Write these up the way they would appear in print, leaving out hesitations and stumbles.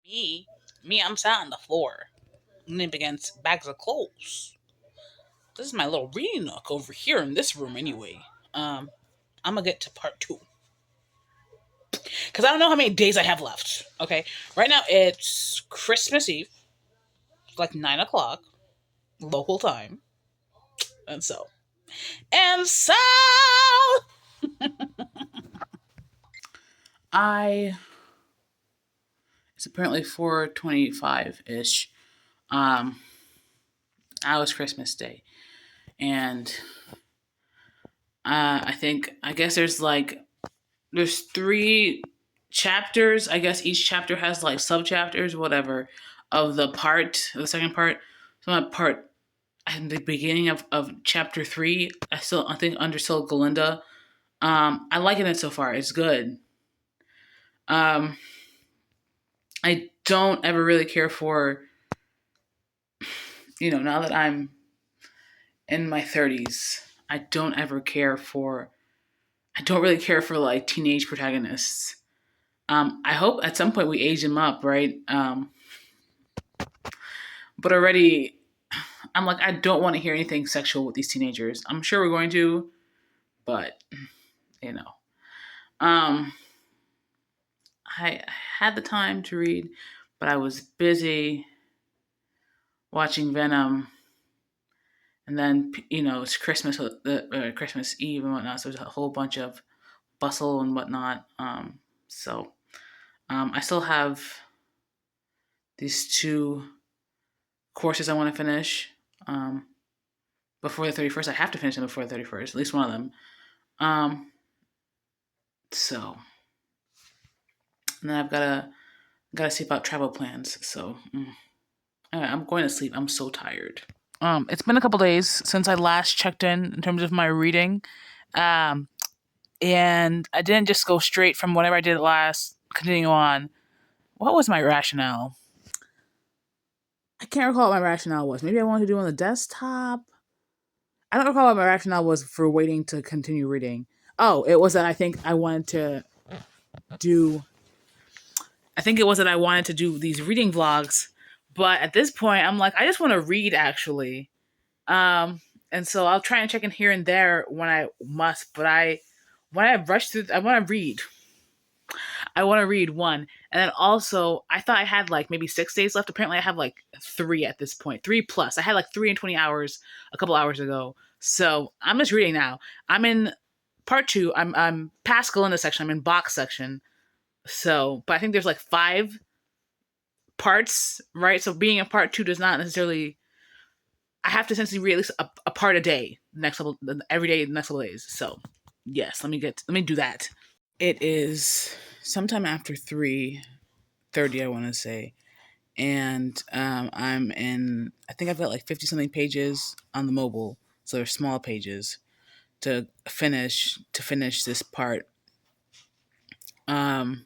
Me, I'm sat on the floor, leaning up against bags of clothes. This is my little reading nook over here in this room, anyway. Um, I'm gonna get to part two because I don't know how many days I have left. Okay, right now it's Christmas Eve, like 9 o'clock local time, and so I. It's apparently 4:25 ish. Um, I was Christmas Day, and I guess there's three chapters. I guess each chapter has like sub chapters, whatever, of the second part. So that part at the beginning of chapter three, I think under still Galinda. I liking it so far. It's good. Um, I don't ever really care for, now that I'm in my 30s, I don't really care for like teenage protagonists. I hope at some point we age them up, right? But already, I'm like, I don't want to hear anything sexual with these teenagers. I'm sure we're going to, but you know, um, I had the time to read, but I was busy watching Venom, and then it's Christmas, Christmas Eve and whatnot. So there's a whole bunch of bustle and whatnot. I still have these two courses I want to finish before the 31st. I have to finish them before the 31st, at least one of them. Um, so, and then I've gotta see about travel plans. So, anyway, I'm going to sleep. I'm so tired. It's been a couple days since I last checked in terms of my reading. Um, and I didn't just go straight from whatever I did last, continue on. What was my rationale? I can't recall what my rationale was. Maybe I wanted to do it on the desktop. I don't recall what my rationale was for waiting to continue reading. Oh, it was that do. I think it was that I wanted to do these reading vlogs, but at this point, I'm like, I just want to read actually. And so I'll try and check in here and there when I must. But when I rush through, I want to read. I want to read one. And then also, I thought I had like maybe 6 days left. Apparently, I have like three at this point, three plus. I had like 3 and 20 hours a couple hours ago. So I'm just reading now. I'm in part two. I'm past Galinda section. I'm in box section. So, but I think there's like 5 parts, right? So being in part two does not necessarily. I have to essentially read at least a part a day, every day, the next couple days. So, yes, let me do that. It is sometime after 3:30, I want to say, and I'm in. I think I've got like 50 something pages on the mobile, so they're small pages to finish this part. Um,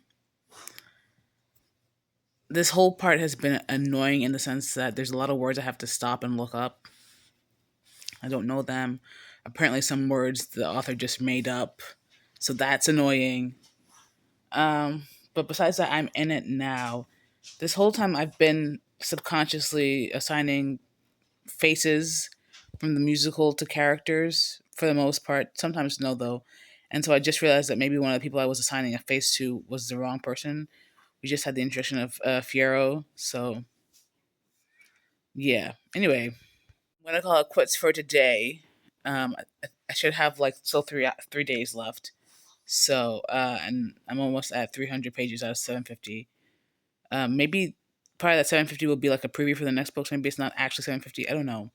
this whole part has been annoying in the sense that there's a lot of words I have to stop and look up. I don't know them. Apparently, some words the author just made up, so that's annoying. But besides that, I'm in it now. This whole time, I've been subconsciously assigning faces from the musical to characters for the most part. Sometimes no, though. And so I just realized that maybe one of the people I was assigning a face to was the wrong person. We just had the introduction of Fiero. So, yeah. Anyway, I'm going to call it quits for today. I should have like still 3 days left. So, and I'm almost at 300 pages out of 750. Maybe probably that 750 will be like a preview for the next book. So maybe it's not actually 750. I don't know.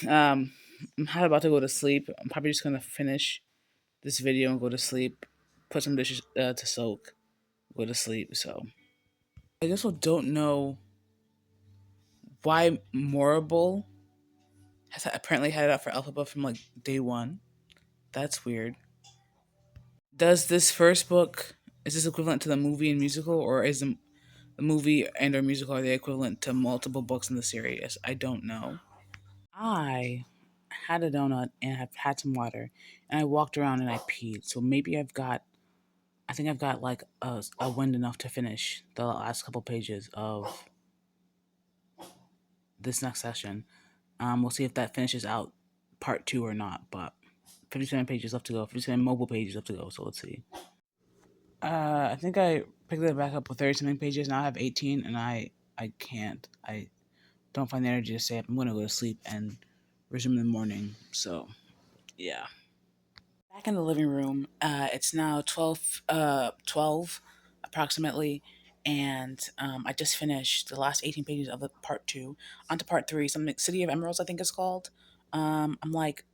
I'm not about to go to sleep. I'm probably just gonna finish this video and go to sleep. Put some dishes to soak. Go to sleep. So I guess I don't know why Morrible has apparently had it out for Alphaba from like day one. That's weird. Does this first book is this equivalent to the movie and musical, or is the movie and or musical are they equivalent to multiple books in the series? I don't know. I had a donut and have had some water, and I walked around and I peed. So maybe I think I've got like a wind enough to finish the last couple pages of this next session. We'll see if that finishes out part two or not, but 57 pages left to go, 57 mobile pages left to go, so let's see. I think I picked it back up with 30 something pages. Now I have 18, and I can't. I don't find the energy to stay up. I'm going to go to sleep and resume in the morning, so yeah. Back in the living room, it's now 12 approximately, and I just finished the last 18 pages of the part two. On to part three, something City of Emeralds, I think it's called. I'm like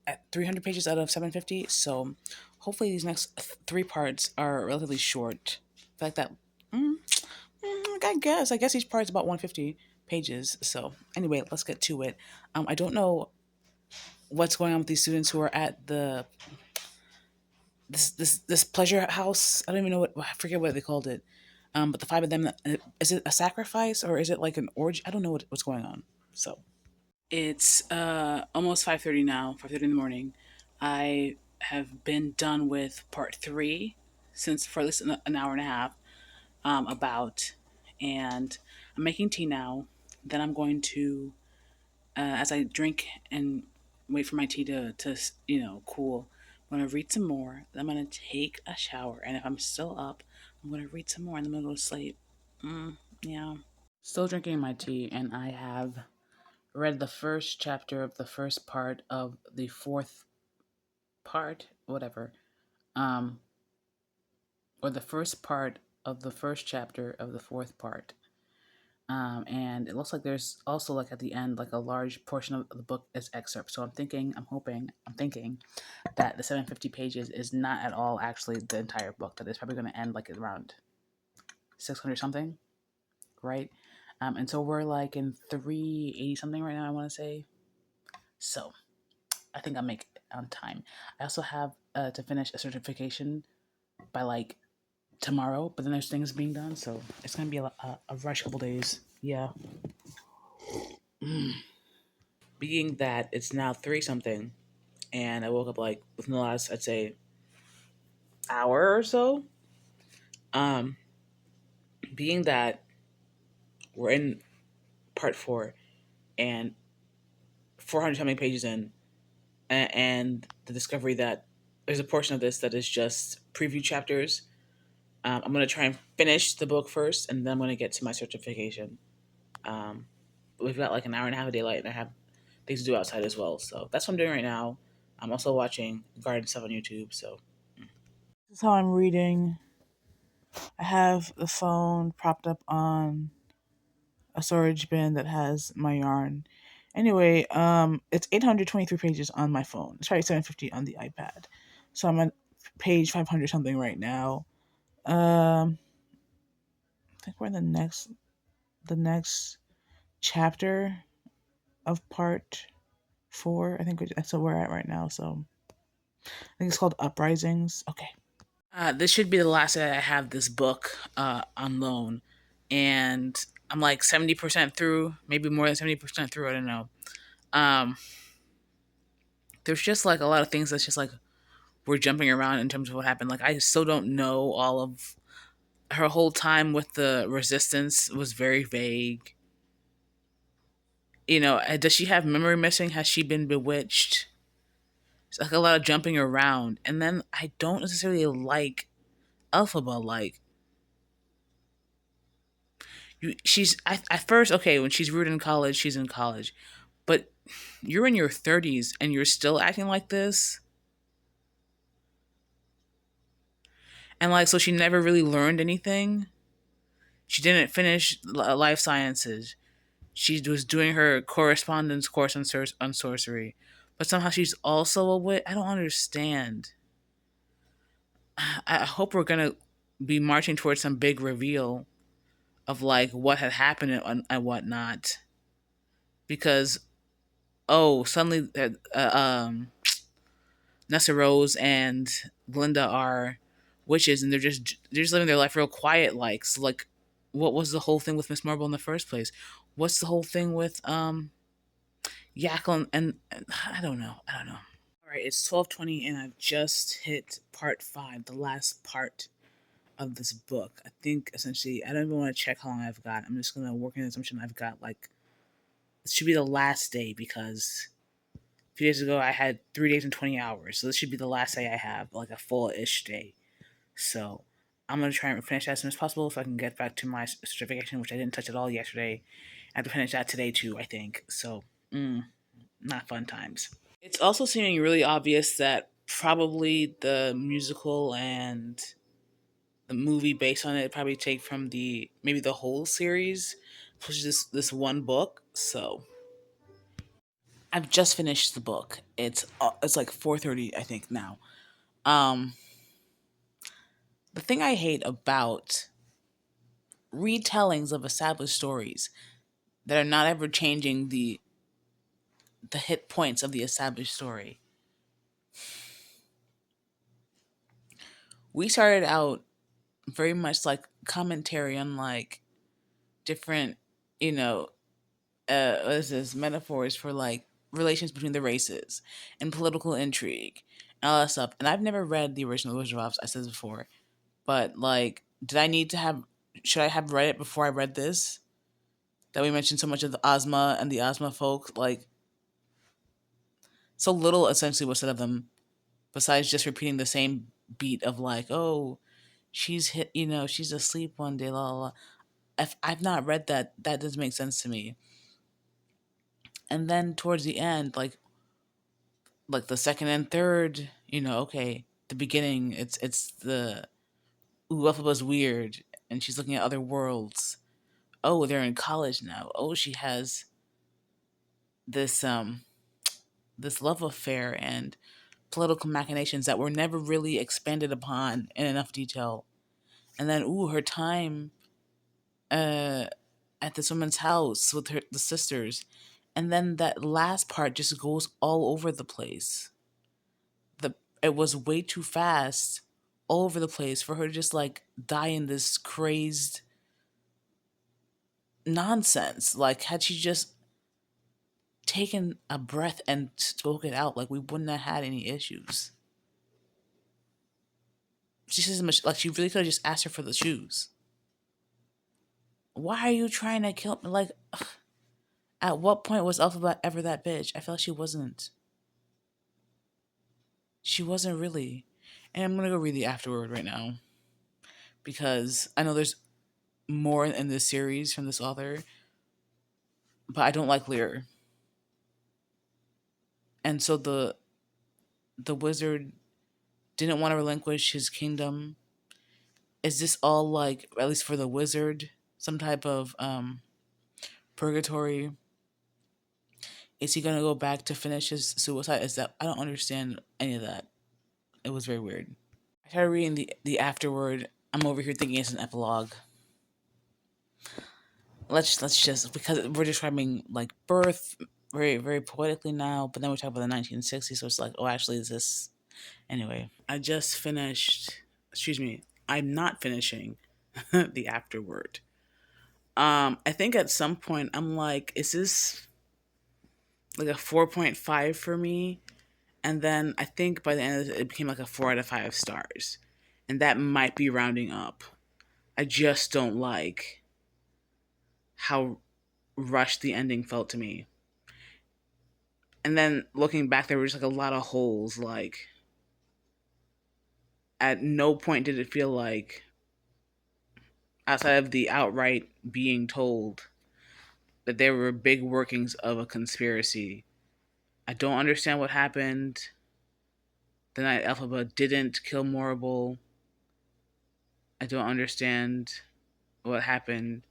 at 300 pages out of 750, so hopefully these next three parts are relatively short. I feel like that, mm, I guess each part is about 150 pages. So anyway, let's get to it. I don't know what's going on with these students who are at the this pleasure house. I don't even know what, I forget what they called it. But the five of them, is it a sacrifice or is it like an orgy? I don't know what's going on. So it's almost 5:30 now, 5:30 in the morning. I have been done with part three since for at least an hour and a half, about, and I'm making tea now. Then I'm going to, as I drink and wait for my tea to cool, I'm going to read some more. Then I'm going to take a shower. And if I'm still up, I'm going to read some more and then I'm going to go to sleep. Yeah. Still drinking my tea, and I have read the first chapter of the first part of the fourth part, whatever. Um, or the first part of the first chapter of the fourth part. And it looks like there's also like at the end like a large portion of the book is excerpt. So I'm thinking that the 750 pages is not at all actually the entire book. That it's probably going to end like around 600 something, right? And so we're like in 380 something right now, I want to say. So I think I'll make it on time. I also have to finish a certification by like tomorrow, but then there's things being done, so it's gonna be a rush couple days. Yeah. Being that it's now 3 something, and I woke up like within the last, I'd say, hour or so. Um, being that we're in part 4 and 400 something pages in, and the discovery that there's a portion of this that is just preview chapters. I'm gonna try and finish the book first, and then I'm gonna get to my certification. Um, we've got like an hour and a half of daylight, and I have things to do outside as well. So that's what I'm doing right now. I'm also watching garden stuff on YouTube. So this is how I'm reading. I have the phone propped up on a storage bin that has my yarn. Anyway, it's 823 pages on my phone. It's probably 750 on the iPad. So I'm on page 500 something right now. I think we're in the next chapter of part 4. I think that's what we're at right now. So I think it's called Uprisings. Okay. This should be the last day I have this book on loan, and I'm like 70% through, maybe more than 70% through. I don't know. Um, there's just like a lot of things that's just like we're jumping around in terms of what happened. Like I still don't know all of her whole time with the resistance was very vague. Does she have memory missing? Has she been bewitched? It's like a lot of jumping around, and then I don't necessarily like Elphaba. Like she's at first okay when she's rude in college, she's in college, but you're in your 30s and you're still acting like this, and like so she never really learned anything. She didn't finish life sciences. She was doing her correspondence course on sorcery, but somehow she's also a wit. I don't understand. I hope we're gonna be marching towards some big reveal of like what had happened and whatnot, because suddenly Nessa Rose and Glinda are witches, and they're just living their life real quiet. Like so, like what was the whole thing with Miss Marble in the first place? What's the whole thing with Yackle and I don't know. All All right, it's 12:20, and I've just hit part five, the last part of this book. I think essentially, I don't even want to check how long I've got. I'm just gonna work in the assumption I've got like it should be the last day because a few days ago I had 3 days and 20 hours, so this should be the last day I have, like a full-ish day. So I'm gonna try and finish that as soon as possible so I can get back to my certification, which I didn't touch at all yesterday. I have to finish that today too, I think. So, not fun times. It's also seeming really obvious that probably the musical and the movie based on it probably take from the maybe the whole series, which is this one book. So I've just finished the book. It's like 4:30 I think now. Um, the thing I hate about retellings of established stories that are not ever changing the hit points of the established story. We started out very much like commentary on like different, you know, what is this metaphors for like relations between the races and political intrigue and all that stuff. And I've never read the original Wizard of Oz. I said this before, but like, did I need to have? Should I have read it before I read this? That we mentioned so much of the Ozma and the Ozma folk, like so little essentially was said of them besides just repeating the same beat of like, oh, she's hit, she's asleep one day, la la la. If I've not read that, that doesn't make sense to me. And then towards the end, like the second and third, okay, the beginning, it's the ooh, Elphaba's weird, and she's looking at other worlds. Oh, they're in college now. Oh, she has this this love affair and political machinations that were never really expanded upon in enough detail. And then, ooh, her time uh, at this woman's house with the sisters, and then that last part just goes all over the place. The It was way too fast, all over the place for her to just like die in this crazed nonsense. Like, had she just taken a breath and spoke it out, like we wouldn't have had any issues. She says much like she really could have just asked her for the shoes. Why are you trying to kill me? Like, at what point was Alphabet ever that bitch? I felt she wasn't. She wasn't really. And I'm gonna go read the afterword right now because I know there's more in this series from this author, but I don't like Lear. And so the wizard didn't want to relinquish his kingdom. Is this all like, at least for the wizard, some type of purgatory? Is he gonna go back to finish his suicide? Is that, I don't understand any of that. It was very weird. I started reading the afterword. I'm over here thinking it's an epilogue. Let's just, because we're describing like birth very very poetically now, but then we talk about the 1960s, so it's like, oh, actually, is this anyway? I just finished. Excuse me. I'm not finishing the afterword. I think at some point I'm like, is this like a 4.5 for me? And then I think by the end of it became like a 4 out of 5 stars, and that might be rounding up. I just don't like how rushed the ending felt to me. And then looking back, there were just like a lot of holes. Like, at no point did it feel like, outside of the outright being told, that there were big workings of a conspiracy. I don't understand what happened the night Elphaba didn't kill Morrible. I don't understand what happened.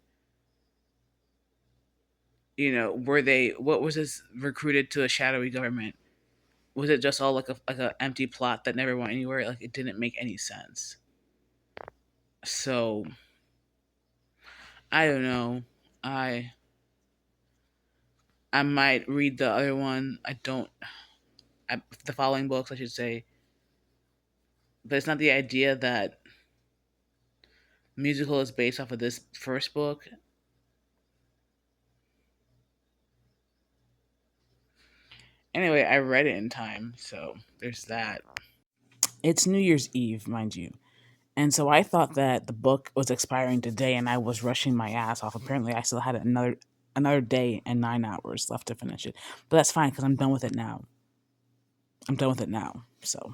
Were they, what was this, recruited to a shadowy government? Was it just all like a empty plot that never went anywhere? Like, it didn't make any sense. So I don't know. I I might read the other one. I don't. The following books, I should say. But it's not the idea that musical is based off of this first book. Anyway, I read it in time, so there's that. It's New Year's Eve, mind you. And so I thought that the book was expiring today and I was rushing my ass off. Apparently I still had another day and 9 hours left to finish it. But that's fine because I'm done with it now. I'm done with it now. So